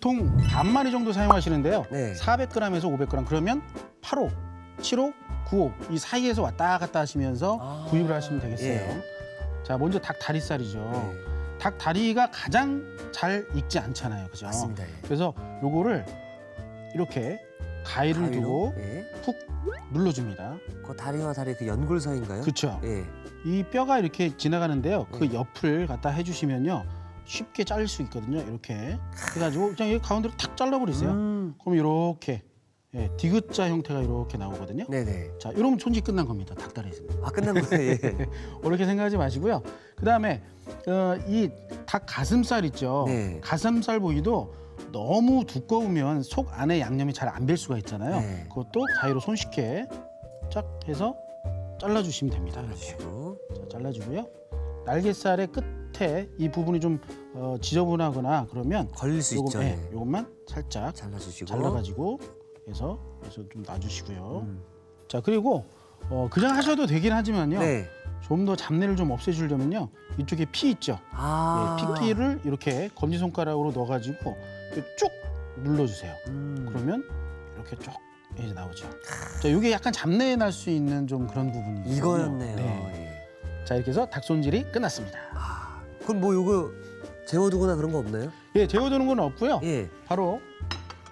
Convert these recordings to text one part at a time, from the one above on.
보통 반 마리 정도 사용하시는데요. 네. 400g에서 500g 그러면 8호, 7호, 9호 이 사이에서 왔다 갔다 하시면서 구입을 하시면 되겠어요. 예. 자, 먼저 닭 다리살이죠. 네. 닭 다리가 가장 잘 익지 않잖아요, 그죠? 맞습니다. 예. 그래서 요거를 이렇게 가위를 가위로? 두고 예. 푹 눌러줍니다. 그 다리와 다리 그 연골 사이인가요? 그렇죠. 예. 이 뼈가 이렇게 지나가는데요. 그 네. 옆을 갖다 해주시면요, 쉽게 자를 수 있거든요. 이렇게 해가지고 그냥 이 가운데로 탁 잘라버리세요. 그럼 이렇게 디귿자 형태가 이렇게 나오거든요. 네네. 자, 이러면 손질 끝난 겁니다. 닭다리에서는. 아 끝난 거예요. 예. 그렇게 생각하지 마시고요. 그 다음에 이 닭 가슴살 있죠. 네. 가슴살 부위도 너무 두꺼우면 속 안에 양념이 잘 안 별 수가 있잖아요. 네. 그것도 가위로 손쉽게 쫙 해서 잘라주시면 됩니다. 이렇게. 잘라주시고. 자, 잘라주고요. 날개살의 끝에 이 부분이 좀 지저분하거나 그러면 걸릴 수 있죠. 예. 요것만 살짝 잘라주시고. 잘라가지고 해서 좀 놔주시고요. 음. 자, 그리고 그냥 하셔도 되긴 하지만요. 네. 좀 더 잡내를 좀 없애주려면요, 이쪽에 피 있죠. 아. 피끼를 이렇게 검지 손가락으로 넣어가지고 이렇게 쭉 눌러주세요. 그러면 이렇게 쭉 이제 나오죠. 자, 이게 약간 잡내 날 수 있는 좀 그런 부분이 있거든요. 이거였네요. 네. 예. 자, 이렇게 해서 닭 손질이 끝났습니다. 아. 그럼 뭐 이거 재워두거나 그런 거 없나요? 예, 재워두는 건 없고요. 예. 바로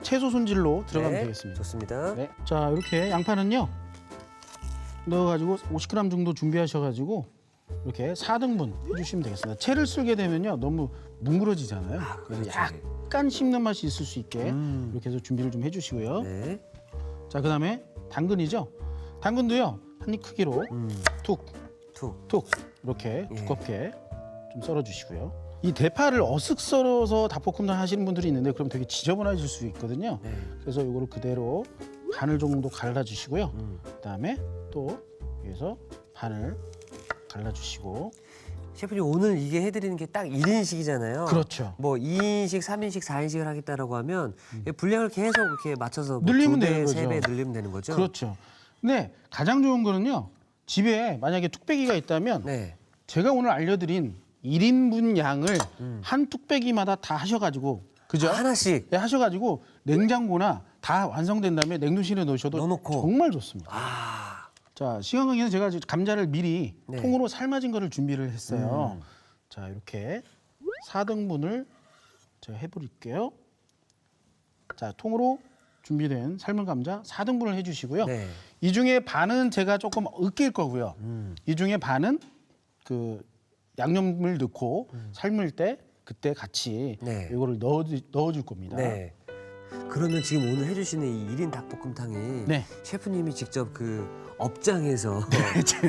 채소 손질로 들어가면 네. 되겠습니다. 좋습니다. 네. 자, 이렇게 양파는요, 넣어가지고 50g 정도 준비하셔가지고 이렇게 4등분 해주시면 되겠습니다. 채를 쓸게 되면요, 너무 뭉그러지잖아요. 그래서 그렇죠. 약간 씹는 맛이 있을 수 있게 음. 이렇게 해서 준비를 좀 해주시고요. 네. 자, 그다음에 당근이죠. 당근도요, 한 입 크기로 툭 툭. 이렇게 예. 두껍게 좀 썰어주시고요. 이 대파를 어슷 썰어서 닭볶음탕 하시는 분들이 있는데 그럼 되게 지저분해질 수 있거든요. 네. 그래서 이거를 그대로 반을 정도 갈라주시고요. 음. 그다음에 또 위에서 반을 갈라주시고. 셰프님 오늘 이게 해드리는 게 딱 1인식이잖아요. 그렇죠. 뭐 2인식, 3인식, 4인식을 하겠다라고 하면 분량을 계속 이렇게 맞춰서 뭐 늘리면 2배, 되는 거죠. 3배 늘리면 되는 거죠? 그렇죠. 근데 가장 좋은 거는요, 집에 만약에 뚝배기가 있다면 네. 제가 오늘 알려드린 1인분 양을 한 뚝배기마다 다 하셔가지고, 그죠? 하나씩. 네, 하셔가지고 냉장고나 다 완성된 다음에 냉동실에 넣으셔도 넣어놓고. 정말 좋습니다. 아. 자, 시간 관계는 제가 감자를 미리 네. 통으로 삶아진 거를 준비를 했어요. 자, 이렇게 4등분을 제가 해버릴게요. 자, 통으로 준비된 삶은 감자 4등분을 해주시고요. 네. 이 중에 반은 제가 조금 으깰 거고요. 이 중에 반은 그 양념을 넣고 삶을 때 그때 같이 네. 이거를 넣어줄 겁니다. 네. 그러면 지금 오늘 해주시는 이 1인 닭볶음탕이 네. 셰프님이 직접 그 업장에서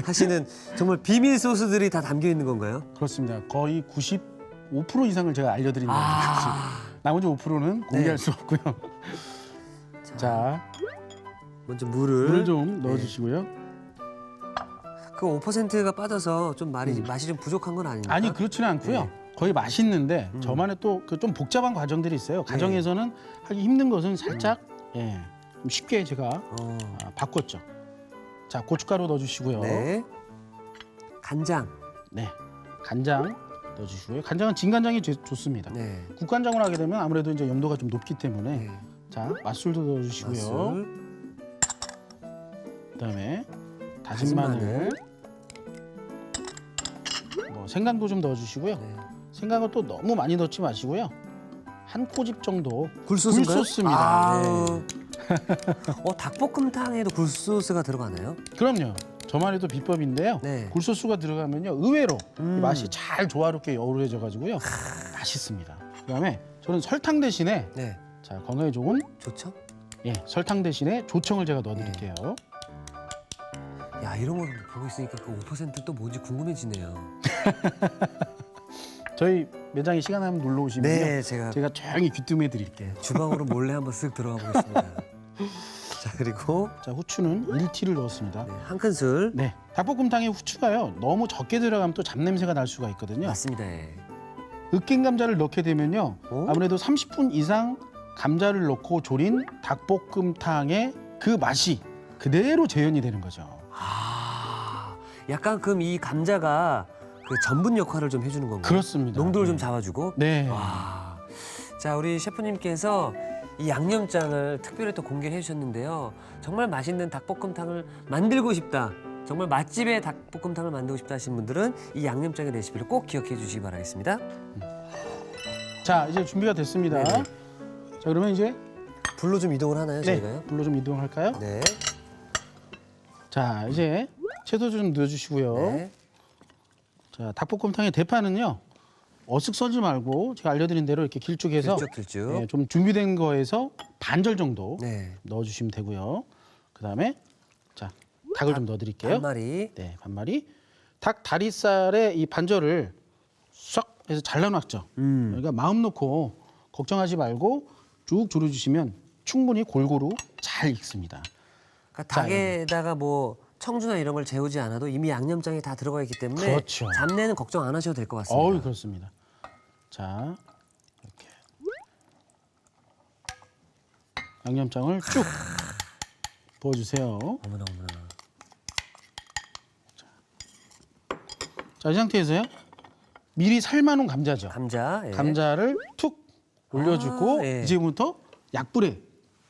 하시는 정말 비밀 소스들이 다 담겨 있는 건가요? 그렇습니다. 거의 95% 이상을 제가 알려드린 거예요. 아. 나머지 5%는 공개할 네. 수 없고요. 자, 먼저 물을 물 좀 넣어주시고요. 그 5%가 빠져서 좀 맛이 좀 부족한 건 아닙니까? 아니, 그렇지는 않고요. 네. 거의 맛있는데 저만의 또 그 좀 복잡한 과정들이 있어요. 가정에서는 하기 힘든 것은 살짝 좀 쉽게 제가 바꿨죠. 자, 고춧가루 넣어주시고요. 네. 간장. 네, 간장 넣어주시고요. 간장은 진간장이 좋습니다. 네. 국간장으로 하게 되면 아무래도 이제 염도가 좀 높기 때문에 네. 자, 맛술도 넣어주시고요. 맛술. 그다음에 다진 마늘, 뭐 생강도 좀 넣어주시고요. 네. 생강은 또 너무 많이 넣지 마시고요. 한 꼬집 정도. 굴소스인가요? 굴소스입니다. 아. 네. 닭볶음탕에도 굴소스가 들어가나요? 그럼요. 저만의 또 비법인데요. 네. 굴소스가 들어가면요, 의외로 이 맛이 잘 조화롭게 어우러져가지고요, 맛있습니다. 그다음에 저는 설탕 대신에 네. 자, 건강에 좋은 좋죠? 설탕 대신에 조청을 제가 넣어드릴게요. 야, 이런 거 보고 있으니까 그 5%또 뭔지 궁금해지네요. 저희 매장에 시간 나면 놀러 오시면요, 네, 제가 조용히 귀뜸해 드릴게요. 주방으로 몰래 한번 쓱 들어가 보겠습니다. 자, 그리고 자, 후추는 1티를 넣었습니다. 네, 한 큰술. 네, 닭볶음탕에 후추가요, 너무 적게 들어가면 또 잡냄새가 날 수가 있거든요. 맞습니다. 예. 으깬 감자를 넣게 되면요, 아무래도 30분 이상 감자를 넣고 졸인 닭볶음탕의 그 맛이 그대로 재현이 되는 거죠. 아, 약간 그럼 이 감자가 그 전분 역할을 좀 해주는 건가요? 그렇습니다. 농도를 네. 좀 잡아주고. 네. 와. 자, 우리 셰프님께서 이 양념장을 특별히 또 공개해 주셨는데요. 정말 맛있는 닭볶음탕을 만들고 싶다. 정말 맛집의 닭볶음탕을 만들고 싶다 하신 분들은 이 양념장의 레시피를 꼭 기억해 주시기 바라겠습니다. 자, 이제 준비가 됐습니다. 네네. 자, 그러면 이제 불로 좀 이동을 하나요, 저희가요? 불로 좀 이동할까요? 네. 자, 이제 채소 좀 넣어주시고요. 네. 자, 닭볶음탕의 대파는요. 어쓱 썰지 말고 제가 알려드린 대로 이렇게 길쭉해서 길쭉. 예, 좀 준비된 거에서 반절 정도 네. 넣어주시면 되고요. 그다음에 자, 닭을 좀 넣어드릴게요. 한 마리. 네, 반마리. 닭 다리살에 이 반절을 쏙 해서 잘라놨죠. 그러니까 마음 놓고 걱정하지 말고 쭉 졸여주시면 충분히 골고루 잘 익습니다. 그러니까 닭에다가 뭐 청주나 이런 걸 재우지 않아도 이미 양념장이 다 들어가 있기 때문에 그렇죠. 잡내는 걱정 안 하셔도 될 것 같습니다. 어우, 그렇습니다. 자, 이렇게 양념장을 쭉 부어주세요. 어머나. 자, 이 상태에서요. 미리 삶아놓은 감자죠. 감자. 예. 감자를 툭 올려주고 예. 이제부터 약불에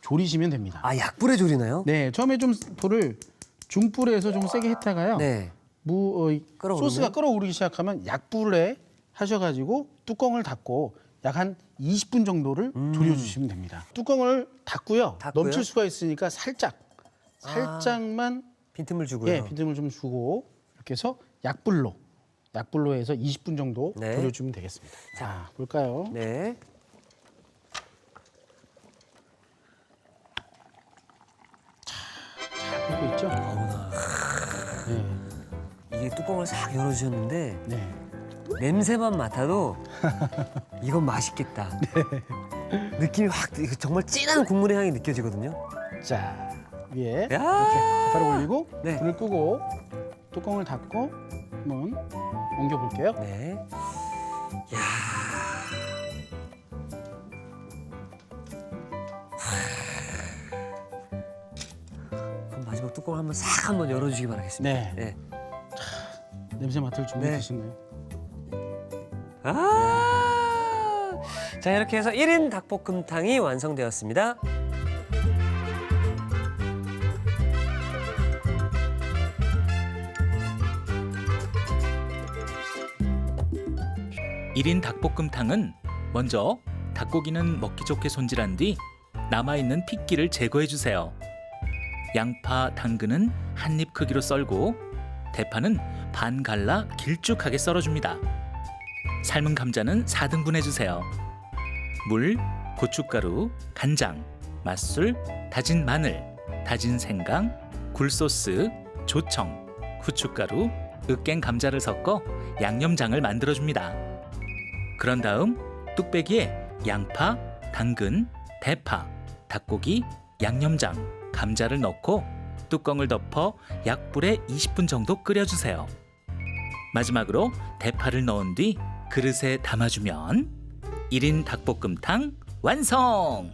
졸이시면 됩니다. 아, 약불에 졸이나요? 네, 처음에 좀 불을 중불에서 좀 세게 했다가요. 네. 끓어오르면? 소스가 끓어오르기 시작하면 약불에 하셔가지고 뚜껑을 닫고 약 한 20분 정도를 졸여주시면 됩니다. 뚜껑을 닫고요. 닫고요? 넘칠 수가 있으니까 살짝만 빈틈을 주고요. 예, 빈틈을 좀 주고 이렇게 해서 약불로 해서 20분 정도 네. 졸여주면 되겠습니다. 자, 볼까요? 네. 잘 끓고 있죠? 네. 이게 뚜껑을 싹 열어주셨는데 네. 냄새만 맡아도 이건 맛있겠다. 느낌이 확 정말 진한 국물의 향이 느껴지거든요. 자, 위에 야! 대파를 올리고 네. 불을 끄고 뚜껑을 닫고 한번 옮겨 볼게요. 네. 그럼 마지막 뚜껑을 한번 싹 한번 열어주시기 바라겠습니다. 네. 네. 냄새 맡을 준비 네. 되셨나요? 아! 자, 이렇게 해서 1인 닭볶음탕이 완성되었습니다. 일인 닭볶음탕은 먼저 닭고기는 먹기 좋게 손질한 뒤 남아있는 핏기를 제거해 주세요. 양파, 당근은 한 입 크기로 썰고 대파는 반 갈라 길쭉하게 썰어줍니다. 삶은 감자는 4등분해 주세요. 물, 고춧가루, 간장, 맛술, 다진 마늘, 다진 생강, 굴소스, 조청, 후춧가루, 으깬 감자를 섞어 양념장을 만들어줍니다. 그런 다음 뚝배기에 양파, 당근, 대파, 닭고기, 양념장, 감자를 넣고 뚜껑을 덮어 약불에 20분 정도 끓여주세요. 마지막으로 대파를 넣은 뒤 그릇에 담아주면 1인 닭볶음탕 완성!